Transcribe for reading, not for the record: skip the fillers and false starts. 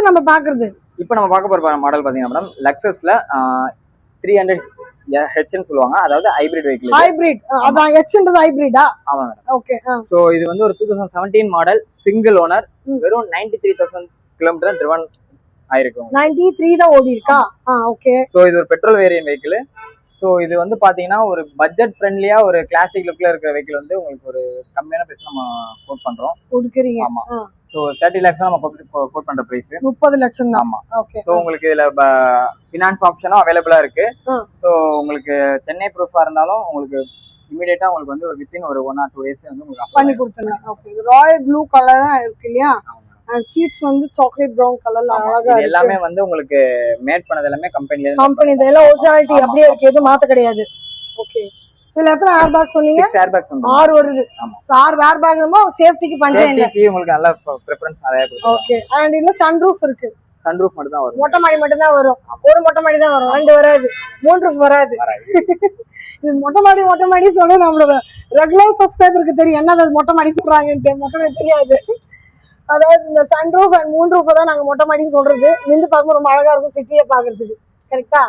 அடுத்து நம்ம பாக்குறது இப்போ நம்ம பார்க்க போற மாடல் பாத்தீங்கன்னா மேடம் லக்ஸஸ்ல 300 ஹெச்னு சொல்லுவாங்க, அதாவது ஹைபிரிட் வெஹிக்கிள். ஹைபிரிட் அதான் ஹெச்ன்றது ஹைபிரிடா? ஆமா மேடம். ஓகே. சோ இது வந்து ஒரு 2017 மாடல், சிங்கிள் ஓனர், வெறும் 93,000 கிலோமீட்டர் ட்ரிவன் ஆயிருக்கு. 93 தான் ஓடி இருக்கா? ஓகே. சோ இது ஒரு பெட்ரோல் வேரியன்ட் வெஹிக்கிள். ஸோ இது வந்து பார்த்தீங்கன்னா ஒரு பட்ஜெட் ஃப்ரெண்ட்லியா ஒரு கிளாசிக் லுக்ல இருக்கிற வெஹிக்கிள் வந்து உங்களுக்கு ஒரு கம்மியான பிரைஸ் நம்ம கோட் பண்றோம். கொடுக்குறீங்க? ஆமா. ஸோ 30 lakhs நம்ம கோட் பண்ற பிரைஸ் 30 லட்சம் தான். ஆமா. ஓகே. ஸோ உங்களுக்கு இதுல ஃபினான்ஸ் ஆப்ஷனும் அவைலபிளா இருக்கு. ஸோ உங்களுக்கு சென்னை ப்ரூஃபா இருந்தாலும் உங்களுக்கு இமீடியட்டா உங்களுக்கு வந்து வித்தின் ஒரு 1 or 2 days வந்து உங்களுக்கு பண்ணி கொடுத்துடலாம். ஓகே. ராயல் ப்ளூ கலரா இருக்கு இல்லையா? சீட்ஸ் வந்து சாக்லேட் பிரவுன் கலர்ல அழகா இருக்கு. எல்லாமே வந்து உங்களுக்கு மேட் பண்ணது எல்லாமே கம்பெனி இதெல்லாம் ஒரிஜினாலிட்டி அப்படியே இருக்கு, எதுவும் மாத்த கிடையாது. ஓகே. சோ எத்தனை ஏர் பேக் சொன்னீங்க? 6 ஏர் பேக்ஸ் வந்து 6 வருது. ஆமா. 6 ஏர் பேக்னா சேஃப்டிக்கு பஞ்சம் இல்ல. சேஃப்டிக்கு உங்களுக்கு நல்ல பிரெஃபரன்ஸ் நிறைய இருக்கு. ஓகே. அண்ட் இல்ல சன்ரூஃப் இருக்கு. சன்ரூஃப் மட்டும் தான் வரும். மொட்டை மாடி மட்டும் தான் வரும். ஒரு மொட்டை மாடி தான் வரும், 2 வராது, 3 ரூஃப் வராது. இது மொட்டை மாடி சொல்ல நம்மளோட ரெகுலர் சப்ஸ்கிரைபருக்கு தெரியும் என்னது மொட்டை மாடி சொல்றாங்கன்னு. மொட்டை மாடி தெரியாது. அதாவது இந்த சன்ரூஃப் அண்ட் 3 ரூஃப் தான் நாங்க மொட்டை மாடின்னு சொல்றது. நின்று பார்க்கும்போது ரொம்ப அழகா இருக்கும் சிட்டியை பாக்குறதுக்கு. கரெக்டா?